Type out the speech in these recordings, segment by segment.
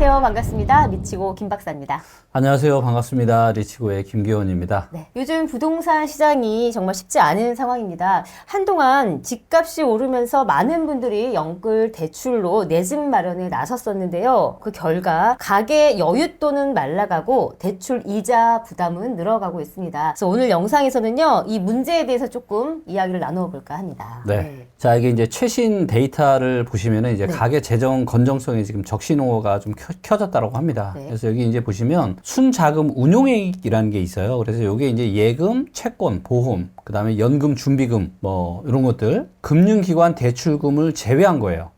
안녕하세요. 반갑습니다. 미치고 김 박사입니다. 안녕하세요. 반갑습니다. 리치고의 김기원입니다. 네, 요즘 부동산 시장이 정말 쉽지 않은 상황입니다. 한동안 집값이 오르면서 많은 분들이 연끌 대출로 내 집 마련에 나섰었는데요. 그 결과 가계 여윳돈은 말라가고 대출 이자 부담은 늘어가고 있습니다. 그래서 오늘 영상에서는요, 이 문제에 대해서 조금 이야기를 나누어 볼까 합니다. 네. 자, 이게 이제 최신 데이터를 보시면은 이제 네. 가계 재정 건정성이 지금 적신호가 좀 켜졌다라고 합니다. 네. 그래서 여기 이제 보시면 순자금 운용액이라는 게 있어요. 그래서 이게 이제 예금, 채권, 보험, 그 다음에 연금, 준비금, 뭐 이런 것들, 금융기관 대출금을 제외한 거예요.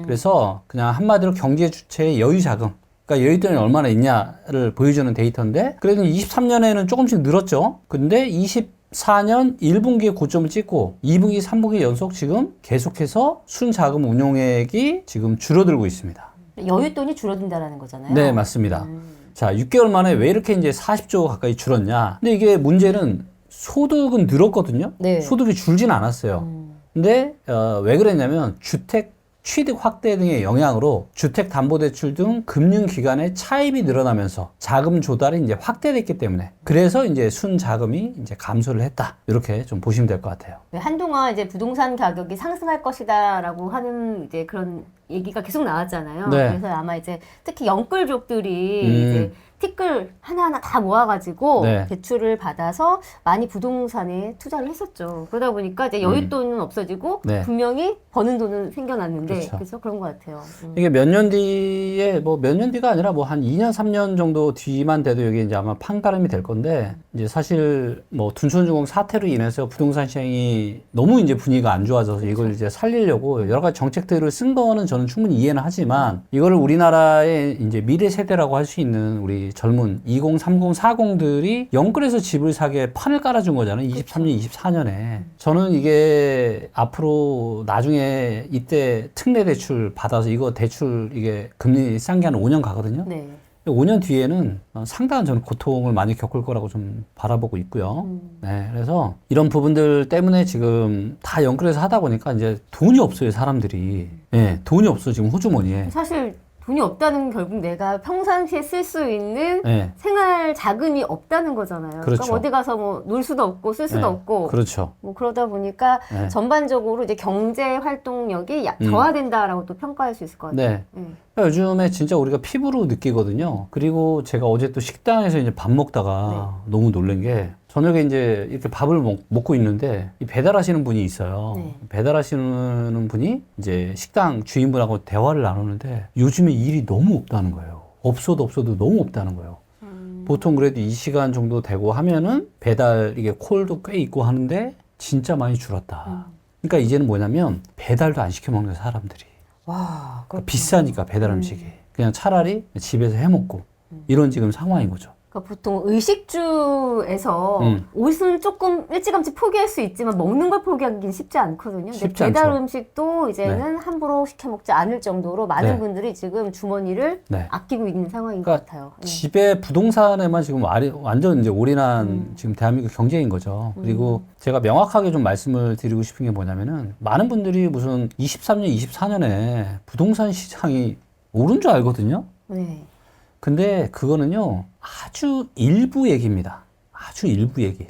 그래서 그냥 한마디로 경제 주체의 여유 자금. 그러니까 여윳돈이 얼마나 있냐를 보여주는 데이터인데, 그래도 23년에는 조금씩 늘었죠. 근데 24년 1분기에 고점을 찍고 2분기, 3분기 연속 지금 계속해서 순자금 운용액이 지금 줄어들고 있습니다. 여윳돈이 줄어든다는 거잖아요. 네, 맞습니다. 자, 6개월 만에 왜 이렇게 이제 40조 가까이 줄었냐? 근데 이게 문제는 소득은 늘었거든요. 네. 소득이 줄진 않았어요. 근데 왜 그랬냐면 주택 취득 확대 등의 영향으로 주택담보대출 등 금융기관의 차입이 늘어나면서 자금 조달이 이제 확대됐기 때문에, 그래서 이제 순자금이 이제 감소를 했다. 이렇게 좀 보시면 될 것 같아요. 네, 한동안 이제 부동산 가격이 상승할 것이다라고 하는 이제 그런 얘기가 계속 나왔잖아요. 네. 그래서 아마 이제 특히 연끌족들이 이제 티끌 하나하나 다 모아가지고 네. 대출을 받아서 많이 부동산에 투자를 했었죠. 그러다 보니까 이제 여윳돈은 없어지고 네. 분명히 버는 돈은 생겨났는데, 그렇죠. 그래서 그런 것 같아요. 이게 몇 년 뒤에, 뭐 몇 년 뒤가 아니라 뭐 한 2년, 3년 정도 뒤만 돼도 여기 이제 아마 판가름이 될 건데, 이제 사실 뭐 둔촌주공 사태로 인해서 부동산 시장이 너무 이제 분위기가 안 좋아져서 이걸 이제 살리려고 여러 가지 정책들을 쓴 거는 저는 충분히 이해는 하지만, 이거를 우리나라의 이제 미래 세대라고 할 수 있는 우리 젊은 20, 30, 40들이 연끌해서 집을 사게 판을 깔아준 거잖아요. 23년, 24년에. 저는 이게 앞으로 나중에 이때 특례 대출 받아서 이거 대출 이게 금리 싼 게 한 5년 가거든요. 네. 5년 뒤에는 상당한 저는 고통을 많이 겪을 거라고 좀 바라보고 있고요. 네, 그래서 이런 부분들 때문에 지금 다 연끌해서 하다 보니까 이제 돈이 없어요, 사람들이. 네, 돈이 없어, 지금 호주머니에. 사실 돈이 없다는 건 결국 내가 평상시에 쓸 수 있는 네, 생활 자금이 없다는 거잖아요. 그렇죠. 그러니까 어디 가서 뭐 놀 수도 없고 쓸 수도 네, 없고, 그렇죠. 뭐 그러다 보니까 네. 전반적으로 이제 경제 활동력이 저하된다라고 또 평가할 수 있을 것 같아요. 네. 그러니까 요즘에 진짜 우리가 피부로 느끼거든요. 그리고 제가 어제 또 식당에서 이제 밥 먹다가 너무 놀란 게, 저녁에 이제 이렇게 밥을 먹고 있는데 이 배달하시는 분이 있어요. 네. 배달하시는 분이 이제 식당 주인분하고 대화를 나누는데 요즘에 일이 너무 없다는 거예요. 없어도 너무 없다는 거예요. 보통 그래도 이 시간 정도 되고 하면은 배달 이게 콜도 꽤 있고 하는데 진짜 많이 줄었다. 그러니까 이제는 뭐냐면 배달도 안 시켜 먹는 사람들이. 와, 그러니까 비싸니까 배달 음식이. 그냥 차라리 집에서 해 먹고 이런 지금 상황인 거죠. 그러니까 보통 의식주에서 옷은 조금 일찌감치 포기할 수 있지만 먹는 걸 포기하기는 쉽지 않거든요. 근데 쉽지 배달 않죠. 음식도 이제는 함부로 시켜 먹지 않을 정도로 많은 네. 분들이 지금 주머니를 네. 아끼고 있는 상황인 그러니까 것 같아요. 집에 부동산에만 지금 완전 이제 올인한 지금 대한민국 경제인 거죠. 그리고 제가 명확하게 좀 말씀을 드리고 싶은 게 뭐냐면은, 많은 분들이 무슨 23년, 24년에 부동산 시장이 오른 줄 알거든요. 네. 근데 그거는요, 아주 일부 얘기입니다. 아주 일부 얘기.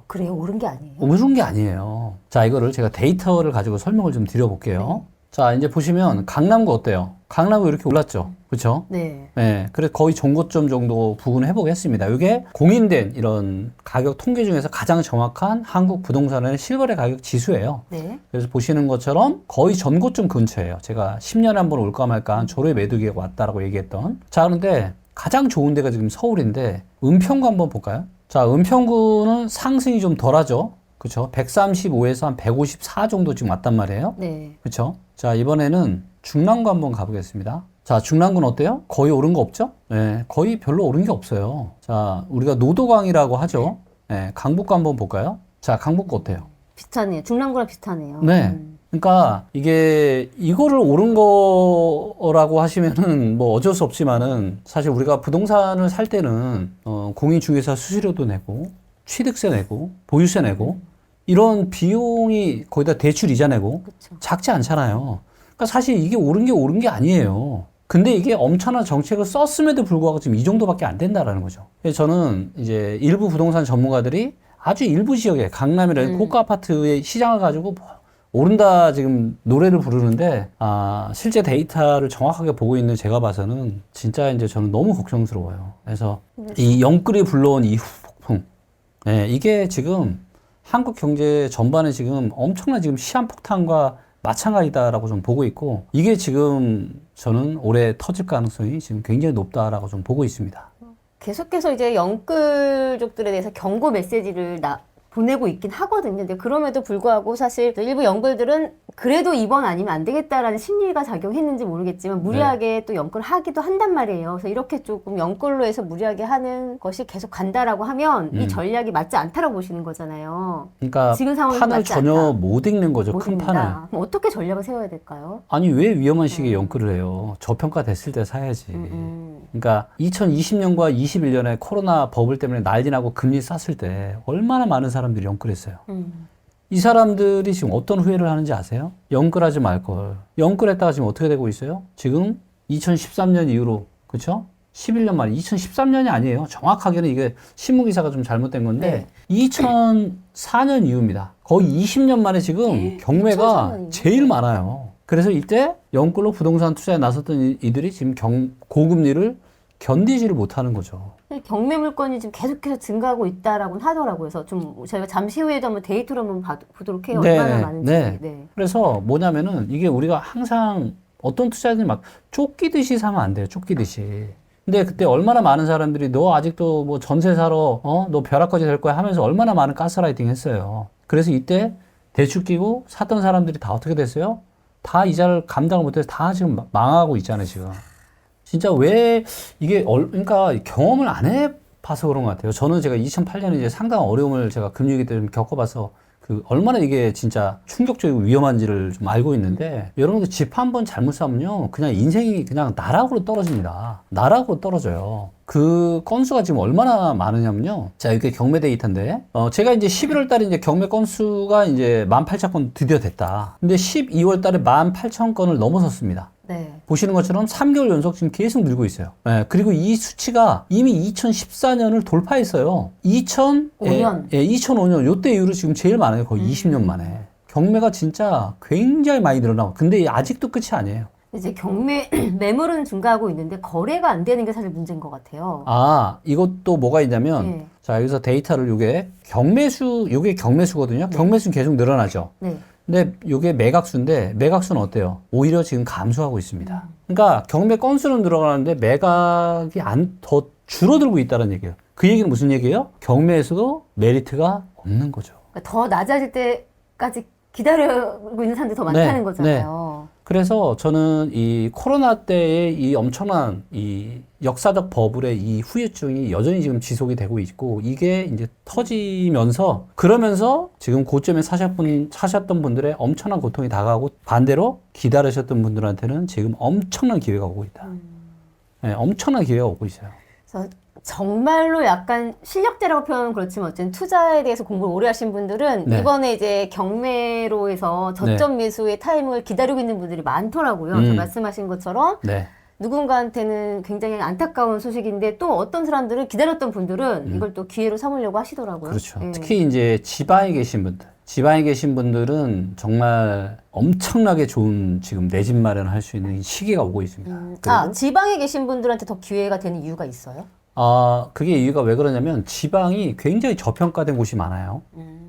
그래요? 옳은 게 아니에요? 오른 게 아니에요. 자, 이거를 제가 데이터를 가지고 설명을 좀 드려볼게요. 자, 이제 보시면 강남구 어때요? 강남구 이렇게 올랐죠? 그렇죠? 네. 네, 그래서 거의 정고점 정도 부근을 해보겠습니다. 이게 공인된 이런 가격 통계 중에서 가장 정확한 한국 부동산의 실거래 가격 지수예요. 네. 그래서 보시는 것처럼 거의 전고점 근처예요. 제가 10년에 한 번 올까 말까 한 조례 매도기가 왔다라고 얘기했던. 자, 그런데 가장 좋은 데가 지금 서울인데, 은평구 한번 볼까요? 자, 은평구는 상승이 좀 덜하죠. 그렇죠? 135에서 한 154 정도 지금 왔단 말이에요. 네. 그렇죠? 자, 이번에는 중랑구 한번 가보겠습니다. 자, 중랑구는 어때요? 거의 오른 거 없죠? 네, 거의 별로 오른 게 없어요. 자, 우리가 노도강이라고 하죠. 네, 강북구 한번 볼까요? 자, 강북구 어때요? 비슷하네요. 중랑구랑 비슷하네요. 네. 그러니까 이게 이거를 오른 거라고 하시면은 뭐 어쩔 수 없지만은, 사실 우리가 부동산을 살 때는 공인중개사 수수료도 내고 취득세 내고 보유세 내고 이런 비용이 거의 다 대출 이자 내고 그쵸. 작지 않잖아요. 그러니까 사실 이게 오른 게 아니에요. 근데 이게 엄청난 정책을 썼음에도 불구하고 지금 이 정도밖에 안 된다라는 거죠. 그래서 저는 이제 일부 부동산 전문가들이 아주 일부 지역에 강남이라는 고가 아파트의 시장을 가지고 뭐 오른다 지금 노래를 부르는데, 실제 데이터를 정확하게 보고 있는 제가 봐서는 진짜 이제 저는 너무 걱정스러워요. 그래서 이 영끌이 불러온 이 후폭풍, 네, 이게 지금 한국 경제 전반에 지금 엄청난 지금 시한폭탄과 마찬가지다라고 좀 보고 있고, 이게 지금 저는 올해 터질 가능성이 지금 굉장히 높다라고 좀 보고 있습니다. 계속해서 이제 영끌족들에 대해서 경고 메시지를 보내고 있긴 하거든요. 근데 그럼에도 불구하고 사실 일부 영끌들은 그래도 이번 아니면 안 되겠다라는 심리가 작용했는지 모르겠지만 무리하게 또 영끌을 하기도 한단 말이에요. 그래서 이렇게 조금 영끌로 해서 무리하게 하는 것이 계속 간다라고 하면 이 전략이 맞지 않다라고 보시는 거잖아요. 그러니까 지금 상황이 판을 맞지 전혀 않다. 못 읽는 거죠. 못 큰 읽는다. 판을. 그럼 어떻게 전략을 세워야 될까요? 아니 왜 위험한 시기에 영끌을 해요? 저평가 됐을 때 사야지. 그러니까 2020년과 21년에 코로나 버블 때문에 난리 나고 금리 쌌을 때 얼마나 많은 사람들이 영끌했어요. 이 사람들이 지금 어떤 후회를 하는지 아세요? 영끌하지 말걸. 영끌했다가 지금 어떻게 되고 있어요? 지금 2013년 이후로, 그쵸? 11년 만에, 2013년이 아니에요. 정확하게는 이게 신문기사가 좀 잘못된 건데, 2004년 이후입니다. 거의 20년 만에 지금 경매가 2004년 제일 많아요. 그래서 이때 영끌로 부동산 투자에 나섰던 이들이 지금 고금리를 견디지를 못하는 거죠. 경매 물건이 지금 계속해서 증가하고 있다라고 하더라고요. 그래서 좀 저희가 잠시 후에도 한번 데이터로 한번 보도록 해요. 얼마나 많은지. 네. 그래서 뭐냐면은 이게 우리가 항상 어떤 투자자들이 막 쫓기듯이 사면 안 돼요. 쫓기듯이. 근데 그때 얼마나 많은 사람들이 너 아직도 뭐 전세 사러 너 벼락거지 될 거야 하면서 얼마나 많은 가스라이팅 했어요. 그래서 이때 대출 끼고 샀던 사람들이 다 어떻게 됐어요? 다 이자를 감당을 못해서 다 지금 망하고 있잖아요, 지금. 진짜 왜 이게 그러니까 경험을 안 해봐서 그런 것 같아요. 저는 제가 2008년에 이제 상당한 어려움을 제가 금융위기 때 좀 겪어봐서 얼마나 이게 진짜 충격적이고 위험한지를 좀 알고 있는데, 여러분들 집 한 번 잘못 사면요, 그냥 인생이 그냥 나락으로 떨어집니다. 나락으로 떨어져요. 그 건수가 지금 얼마나 많으냐면요. 자, 이게 경매 데이터인데, 제가 이제 11월 달에 이제 경매 건수가 이제 18,000건 드디어 됐다. 근데 12월 달에 18,000건을 넘어섰습니다. 네. 보시는 것처럼 3개월 연속 지금 계속 늘고 있어요. 네, 그리고 이 수치가 이미 2014년을 돌파했어요. 5년. 2005년 요때 이후로 지금 제일 많아요. 거의 20년 만에. 경매가 진짜 굉장히 많이 늘어나고, 근데 아직도 끝이 아니에요. 이제 경매 매물은 증가하고 있는데 거래가 안 되는 게 사실 문제인 것 같아요. 이것도 뭐가 있냐면, 자, 여기서 데이터를 요게 경매수거든요. 경매수는 계속 늘어나죠. 네. 근데 이게 매각수인데, 매각수는 어때요? 오히려 지금 감소하고 있습니다. 그러니까 경매 건수는 늘어나는데 매각이 더 줄어들고 있다는 얘기예요. 그 얘기는 무슨 얘기예요? 경매에서도 메리트가 없는 거죠. 그러니까 더 낮아질 때까지 기다리고 있는 사람들이 더 많다는 거잖아요. 그래서 저는 이 코로나 때의 이 엄청난 이 역사적 버블의 이 후유증이 여전히 지금 지속이 되고 있고, 이게 이제 터지면서, 그러면서 지금 고점에 사셨던 분들의 엄청난 고통이 다가오고, 반대로 기다리셨던 분들한테는 지금 엄청난 기회가 오고 있다. 네, 엄청난 기회가 오고 있어요. 그래서 정말로 약간 실력자라고 표현은 그렇지만 어쨌든 투자에 대해서 공부를 오래 하신 분들은 이번에 이제 경매로 해서 저점 매수의 타임을 기다리고 있는 분들이 많더라고요. 그래서 말씀하신 것처럼 누군가한테는 굉장히 안타까운 소식인데, 또 어떤 사람들은 기다렸던 분들은 이걸 또 기회로 삼으려고 하시더라고요. 그렇죠. 특히 이제 지방에 계신 분들은 정말 엄청나게 좋은 지금 내 집 마련할 수 있는 시기가 오고 있습니다. 지방에 계신 분들한테 더 기회가 되는 이유가 있어요? 그게 이유가 왜 그러냐면, 지방이 굉장히 저평가된 곳이 많아요.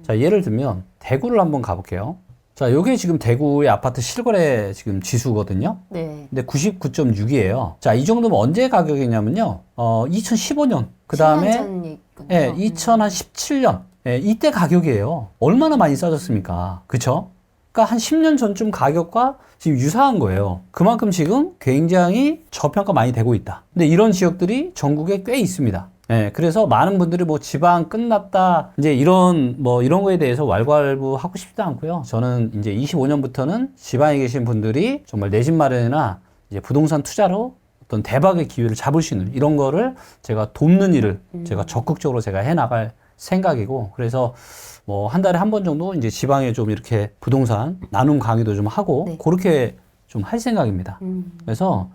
자, 예를 들면 대구를 한번 가볼게요. 자, 요게 지금 대구의 아파트 실거래 지금 지수거든요. 네. 근데 99.6이에요. 자, 이 정도면 언제 가격이냐면요. 2015년. 그 다음에 2017년. 이때 가격이에요. 얼마나 많이 싸졌습니까? 그쵸? 그러니까 한 10년 전쯤 가격과 지금 유사한 거예요. 그만큼 지금 굉장히 저평가 많이 되고 있다. 근데 이런 지역들이 전국에 꽤 있습니다. 그래서 많은 분들이 뭐 지방 끝났다, 이제 이런 거에 대해서 왈가왈부 하고 싶지도 않고요. 저는 이제 25년부터는 지방에 계신 분들이 정말 내 집 마련이나 이제 부동산 투자로 어떤 대박의 기회를 잡을 수 있는 이런 거를 제가 돕는 일을 제가 적극적으로 제가 해 나갈 생각이고, 그래서 뭐 한 달에 한 번 정도 이제 지방에 좀 이렇게 부동산 나눔 강의도 좀 하고 그렇게 좀 할 생각입니다. 그래서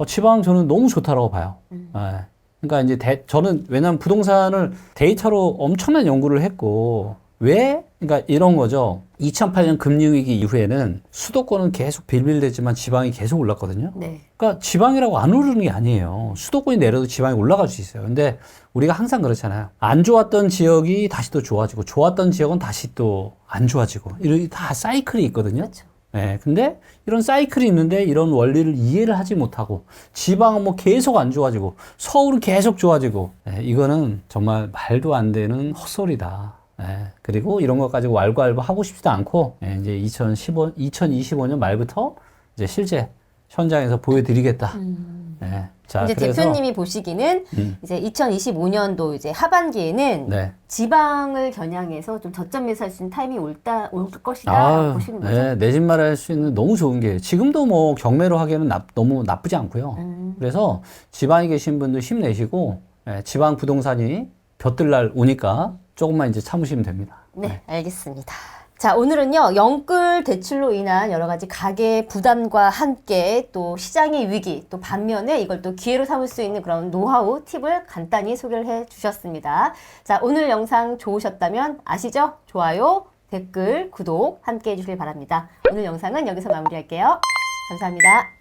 지방 저는 너무 좋다라고 봐요. 예. 그러니까 이제 저는 왜냐하면 부동산을 데이터로 엄청난 연구를 했고 왜? 그러니까 이런 거죠. 2008년 금융위기 이후에는 수도권은 계속 빌빌대지만 지방이 계속 올랐거든요. 네. 그러니까 지방이라고 안 오르는 게 아니에요. 수도권이 내려도 지방이 올라갈 수 있어요. 근데 우리가 항상 그렇잖아요. 안 좋았던 지역이 다시 또 좋아지고 좋았던 지역은 다시 또 안 좋아지고 이런 다 사이클이 있거든요. 그렇죠. 네, 근데 이런 사이클이 있는데 이런 원리를 이해를 하지 못하고 지방은 뭐 계속 안 좋아지고 서울은 계속 좋아지고 이거는 정말 말도 안 되는 헛소리다. 그리고 이런 것 가지고 왈가왈부 하고 싶지도 않고 이제 2025년 말부터 이제 실제 현장에서 보여드리겠다. 자, 이제 그래서 대표님이 보시기는 이제 2025년도 이제 하반기에는 네. 지방을 겨냥해서 좀 저점에서 할 수 있는 타이밍이 올 것이다 보시는 거죠. 네, 내 집 마련할 수 있는 너무 좋은 게 지금도 뭐 경매로 하기에는 너무 나쁘지 않고요. 그래서 지방에 계신 분들 힘내시고 지방 부동산이 볕들 날 오니까 조금만 이제 참으시면 됩니다. 네, 알겠습니다. 자, 오늘은요, 영끌 대출로 인한 여러 가지 가계 부담과 함께 또 시장의 위기, 또 반면에 이걸 또 기회로 삼을 수 있는 그런 노하우, 팁을 간단히 소개를 해 주셨습니다. 자, 오늘 영상 좋으셨다면 아시죠? 좋아요, 댓글, 구독 함께 해주시길 바랍니다. 오늘 영상은 여기서 마무리할게요. 감사합니다.